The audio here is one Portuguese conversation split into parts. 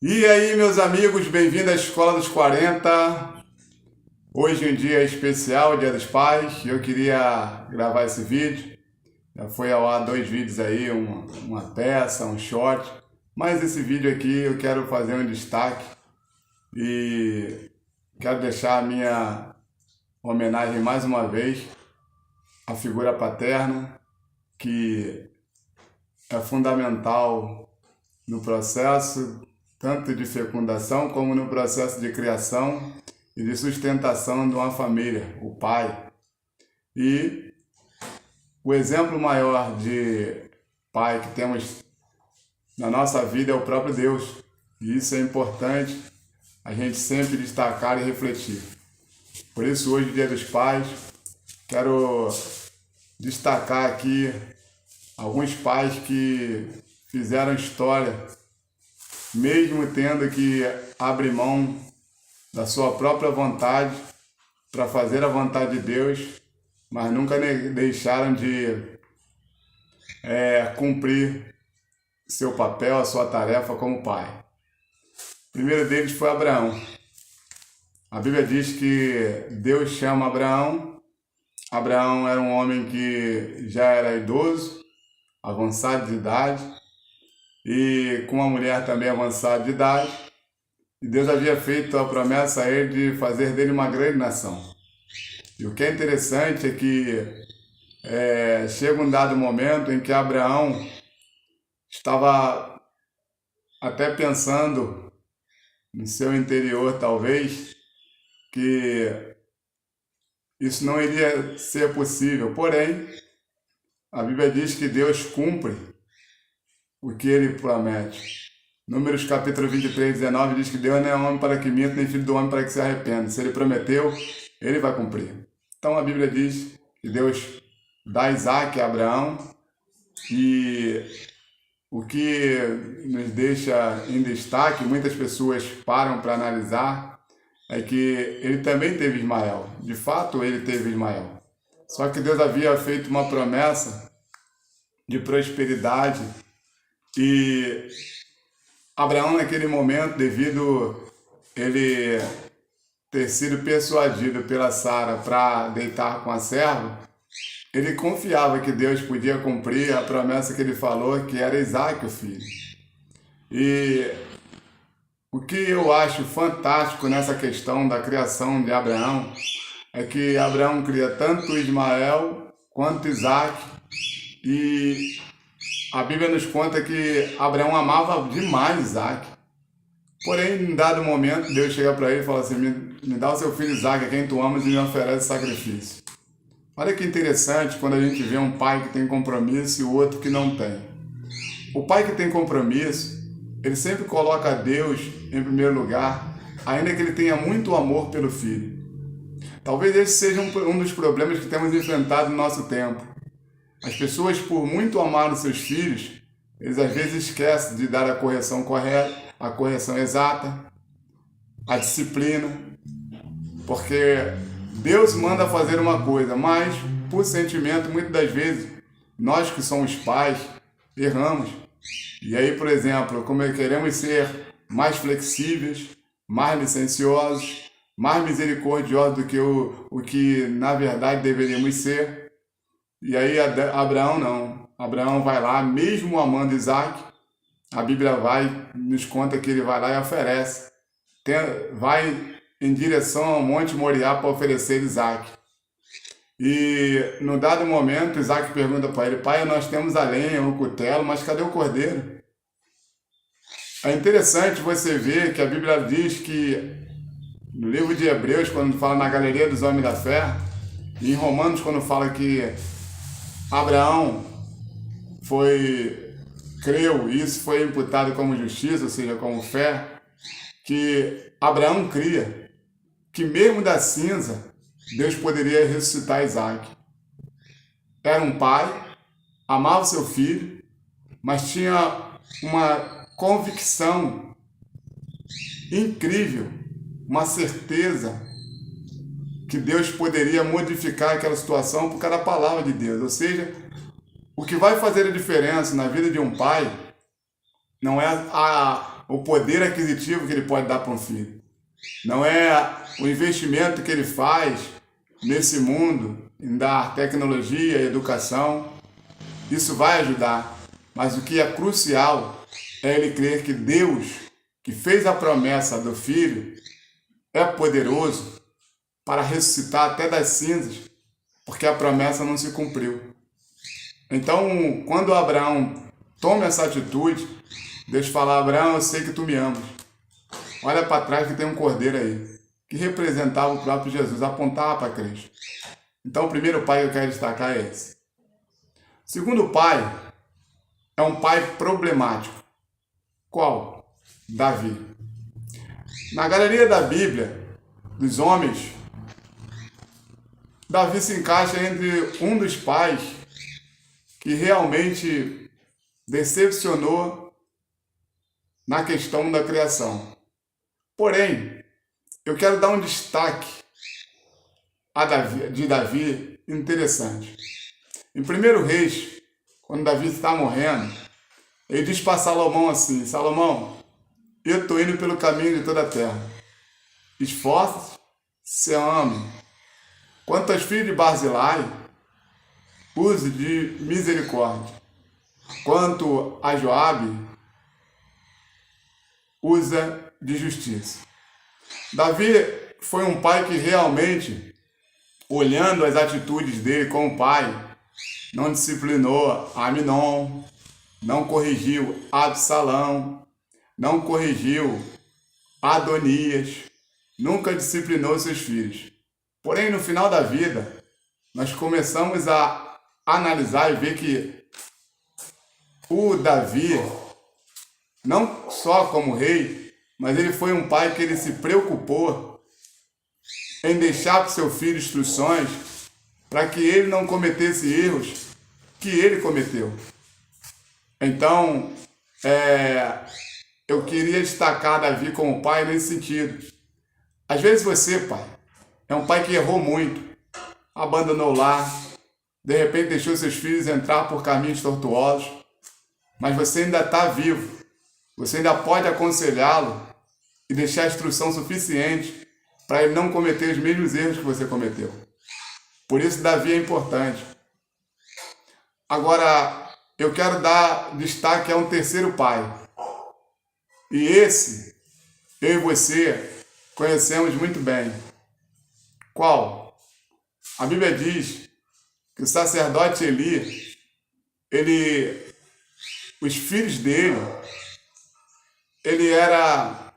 E aí, meus amigos, bem-vindos à Escola dos 40. Hoje é um dia especial, Dia dos Pais, e eu queria gravar esse vídeo. Já foi ao ar dois vídeos aí, uma peça, um short. Mas esse vídeo aqui eu quero fazer um destaque e quero deixar a minha homenagem mais uma vez à figura paterna, que é fundamental no processo tanto de fecundação como no processo de criação e de sustentação de uma família, o pai. E o exemplo maior de pai que temos na nossa vida é o próprio Deus. E isso é importante a gente sempre destacar e refletir. Por isso, hoje, Dia dos Pais, quero destacar aqui alguns pais que fizeram história, mesmo tendo que abrir mão da sua própria vontade para fazer a vontade de Deus, mas nunca deixaram de cumprir seu papel, a sua tarefa como pai. O primeiro deles foi Abraão. A Bíblia diz que Deus chama Abraão. Abraão era um homem que já era idoso, avançado de idade, e com uma mulher também avançada de idade, e Deus havia feito a promessa a ele de fazer dele uma grande nação. E o que é interessante é que chega um dado momento em que Abraão estava até pensando no seu interior, talvez, que isso não iria ser possível. Porém, a Bíblia diz que Deus cumpre o que ele promete. Números capítulo 23, 19 diz que Deus não é homem para que minta, nem filho do homem para que se arrependa. Se ele prometeu, ele vai cumprir. Então a Bíblia diz que Deus dá Isaac a Abraão, e o que nos deixa em destaque, muitas pessoas param para analisar, é que ele também teve Ismael. De fato, ele teve Ismael. Só que Deus havia feito uma promessa de prosperidade, e Abraão, naquele momento, devido ele ter sido persuadido pela Sara para deitar com a serva, ele confiava que Deus podia cumprir a promessa que ele falou, que era Isaac, o filho. E o que eu acho fantástico nessa questão da criação de Abraão é que Abraão cria tanto Ismael quanto Isaac, e a Bíblia nos conta que Abraão amava demais Isaac. Porém, em dado momento, Deus chega para ele e fala assim: me dá o seu filho Isaac, a quem tu amas, e me oferece sacrifício. Olha que interessante quando a gente vê um pai que tem compromisso e o outro que não tem. O pai que tem compromisso, ele sempre coloca Deus em primeiro lugar, ainda que ele tenha muito amor pelo filho. Talvez esse seja um dos problemas que temos enfrentado no nosso tempo. As pessoas, por muito amar os seus filhos, eles às vezes esquecem de dar a correção correta, a correção exata, a disciplina, porque Deus manda fazer uma coisa, mas por sentimento, muitas das vezes, nós que somos pais, erramos. E aí, por exemplo, como queremos ser mais flexíveis, mais licenciosos, mais misericordiosos do que o que na verdade deveríamos ser. E aí Abraão não. Abraão vai lá, mesmo amando Isaac, a Bíblia nos conta que ele vai lá e oferece. Vai em direção ao Monte Moriá para oferecer Isaac. E no dado momento, Isaac pergunta para ele: pai, nós temos a lenha, o cutelo, mas cadê o cordeiro? É interessante você ver que a Bíblia diz que no livro de Hebreus, quando fala na galeria dos homens da fé, e em Romanos, quando fala que Abraão creu, e isso foi imputado como justiça, ou seja, como fé, que Abraão cria que mesmo da cinza, Deus poderia ressuscitar Isaac. Era um pai, amava seu filho, mas tinha uma convicção incrível, uma certeza que Deus poderia modificar aquela situação por causa da palavra de Deus. Ou seja, o que vai fazer a diferença na vida de um pai não é o poder aquisitivo que ele pode dar para um filho. Não é o investimento que ele faz nesse mundo em dar tecnologia e educação. Isso vai ajudar. Mas o que é crucial é ele crer que Deus, que fez a promessa do filho, é poderoso para ressuscitar até das cinzas, porque a promessa não se cumpriu. Então, quando Abraão toma essa atitude, Deus fala: Abraão, eu sei que tu me amas. Olha para trás que tem um cordeiro aí, que representava o próprio Jesus, apontava para Cristo. Então, o primeiro pai que eu quero destacar é esse. O segundo pai é um pai problemático. Qual? Davi. Na galeria da Bíblia, dos homens, Davi se encaixa entre um dos pais que realmente decepcionou na questão da criação. Porém, eu quero dar um destaque de Davi interessante. Em 1 Reis, quando Davi está morrendo, ele diz para Salomão assim: Salomão, eu estou indo pelo caminho de toda a terra. Esforça-se, se ame. Quanto aos filhos de Barzilai, use de misericórdia. Quanto a Joabe, usa de justiça. Davi foi um pai que realmente, olhando as atitudes dele como pai, não disciplinou Aminon, não corrigiu Absalão, não corrigiu Adonias, nunca disciplinou seus filhos. Porém, no final da vida, nós começamos a analisar e ver que o Davi, não só como rei, mas ele foi um pai que ele se preocupou em deixar para o seu filho instruções para que ele não cometesse erros que ele cometeu. Então, eu queria destacar Davi como pai nesse sentido. Às vezes você, pai, é um pai que errou muito, abandonou o lar, de repente deixou seus filhos entrar por caminhos tortuosos, mas você ainda está vivo, você ainda pode aconselhá-lo e deixar a instrução suficiente para ele não cometer os mesmos erros que você cometeu. Por isso, Davi é importante. Agora, eu quero dar destaque a um terceiro pai. E esse, eu e você, conhecemos muito bem. Qual? A Bíblia diz que o sacerdote Eli, os filhos dele, ele era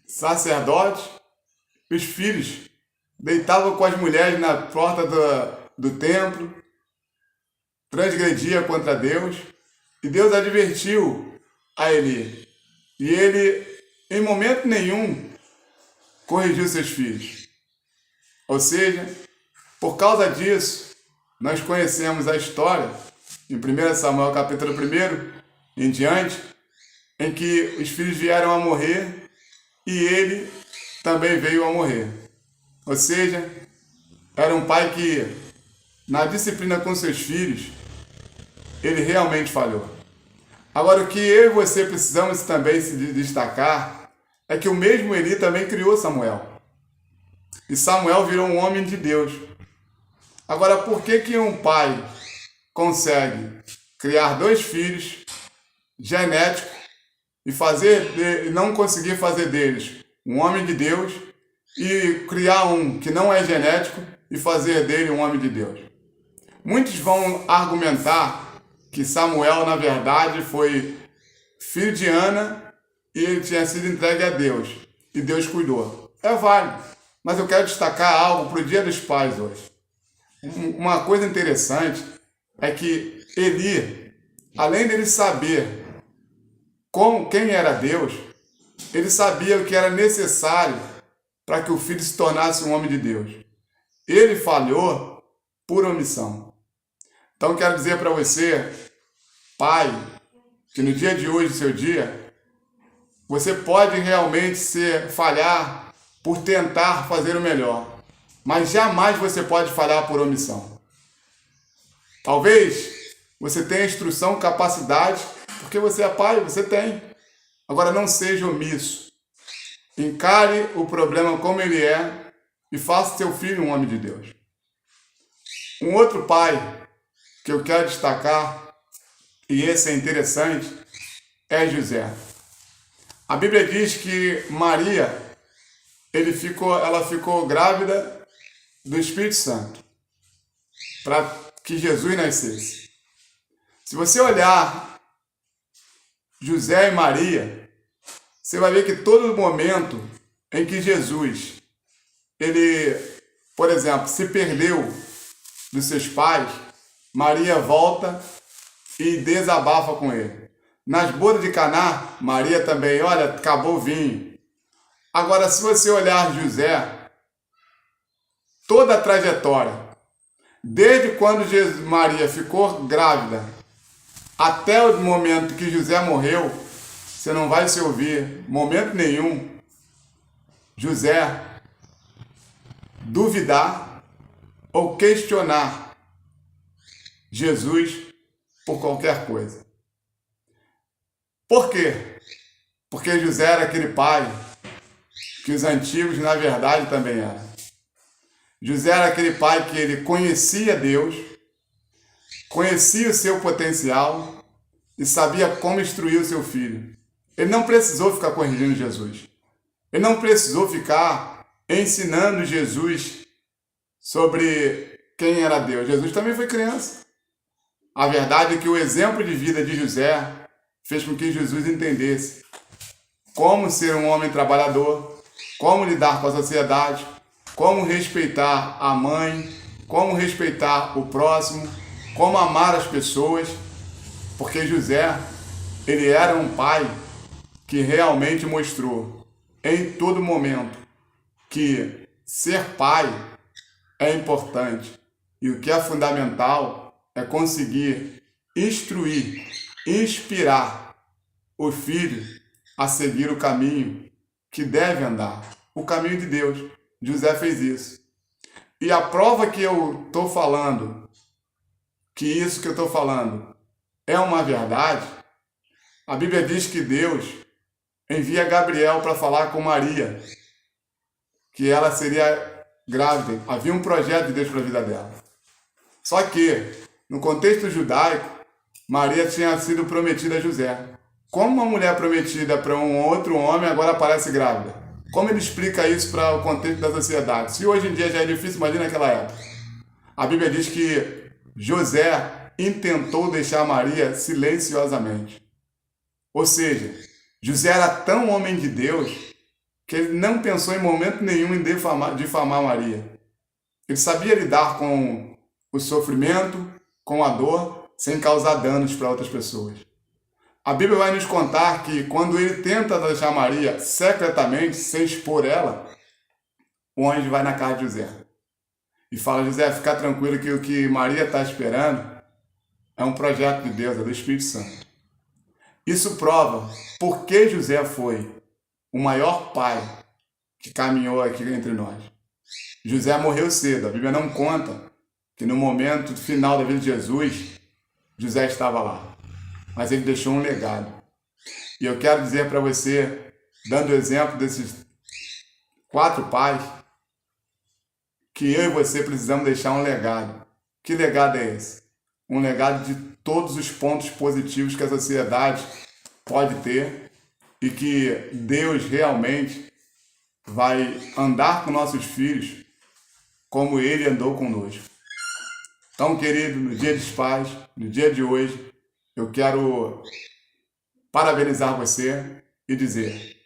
sacerdote, os filhos deitavam com as mulheres na porta do templo, transgredia contra Deus, e Deus advertiu a Eli. E ele, em momento nenhum, corrigiu seus filhos. Ou seja, por causa disso, nós conhecemos a história, em 1 Samuel capítulo 1 em diante, em que os filhos vieram a morrer e ele também veio a morrer. Ou seja, era um pai que, na disciplina com seus filhos, ele realmente falhou. Agora, o que eu e você precisamos também se destacar é que o mesmo Eli também criou Samuel. E Samuel virou um homem de Deus. Agora, por que um pai consegue criar dois filhos genéticos e não conseguir fazer deles um homem de Deus e criar um que não é genético e fazer dele um homem de Deus? Muitos vão argumentar que Samuel, na verdade, foi filho de Ana e ele tinha sido entregue a Deus e Deus cuidou. É válido, mas eu quero destacar algo para o Dia dos Pais hoje. Uma coisa interessante é que Eli, além dele saber quem era Deus, ele sabia o que era necessário para que o filho se tornasse um homem de Deus. Ele falhou por omissão. Então quero dizer para você, pai, que no dia de hoje, seu dia, você pode realmente falhar por tentar fazer o melhor, mas jamais você pode falhar por omissão. Talvez você tenha instrução, capacidade, porque você é pai, você tem. Agora não seja omisso. Encare o problema como ele é e faça seu filho um homem de Deus. Um outro pai que eu quero destacar, e esse é interessante, é José. A Bíblia diz que Maria, ela ficou grávida do Espírito Santo, para que Jesus nascesse. Se você olhar José e Maria, você vai ver que todo momento em que Jesus, ele, por exemplo, se perdeu dos seus pais, Maria volta e desabafa com ele. Nas bodas de Caná, Maria também, olha, acabou o vinho. Agora, se você olhar José, toda a trajetória, desde quando Maria ficou grávida até o momento que José morreu, você não vai se ouvir, momento nenhum, José duvidar ou questionar Jesus por qualquer coisa. Por quê? Porque José era aquele pai que os antigos, na verdade, também eram. José era aquele pai que ele conhecia Deus, conhecia o seu potencial e sabia como instruir o seu filho. Ele não precisou ficar corrigindo Jesus. Ele não precisou ficar ensinando Jesus sobre quem era Deus. Jesus também foi criança. A verdade é que o exemplo de vida de José fez com que Jesus entendesse como ser um homem trabalhador, como lidar com a sociedade, como respeitar a mãe, como respeitar o próximo, como amar as pessoas, porque José, ele era um pai que realmente mostrou em todo momento que ser pai é importante e o que é fundamental é conseguir instruir, inspirar o filho a seguir o caminho que deve andar, o caminho de Deus. José fez isso. E a prova que eu estou falando, que isso que eu estou falando é uma verdade, a Bíblia diz que Deus envia Gabriel para falar com Maria, que ela seria grávida. Havia um projeto de Deus para a vida dela. Só que, no contexto judaico, Maria tinha sido prometida a José. Como uma mulher prometida para um outro homem agora aparece grávida? Como ele explica isso para o contexto da sociedade? Se hoje em dia já é difícil, imagina naquela época. A Bíblia diz que José intentou deixar Maria silenciosamente. Ou seja, José era tão homem de Deus que ele não pensou em momento nenhum em difamar Maria. Ele sabia lidar com o sofrimento, com a dor, sem causar danos para outras pessoas. A Bíblia vai nos contar que quando ele tenta deixar Maria secretamente, sem expor ela, o anjo vai na casa de José e fala: José, fica tranquilo que o que Maria está esperando é um projeto de Deus, é do Espírito Santo. Isso prova por que José foi o maior pai que caminhou aqui entre nós. José morreu cedo. A Bíblia não conta que no momento final da vida de Jesus, José estava lá. Mas ele deixou um legado. E eu quero dizer para você, dando o exemplo desses 4 pais, que eu e você precisamos deixar um legado. Que legado é esse? Um legado de todos os pontos positivos que a sociedade pode ter e que Deus realmente vai andar com nossos filhos como Ele andou conosco. Então, querido, no Dia dos Pais, no dia de hoje, eu quero parabenizar você e dizer: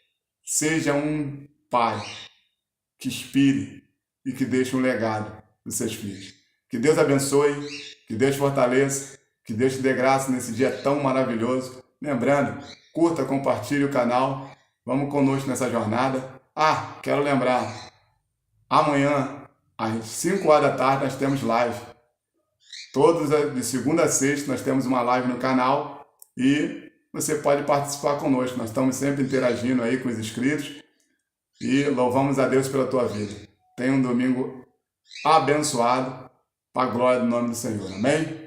seja um pai que inspire e que deixe um legado dos seus filhos. Que Deus abençoe, que Deus fortaleça, que Deus te dê graça nesse dia tão maravilhoso. Lembrando, curta, compartilhe o canal, vamos conosco nessa jornada. Quero lembrar, amanhã, às 5 horas da tarde, nós temos live. Todos de segunda a sexta nós temos uma live no canal e você pode participar conosco. Nós estamos sempre interagindo aí com os inscritos e louvamos a Deus pela tua vida. Tenha um domingo abençoado para a glória do nome do Senhor. Amém?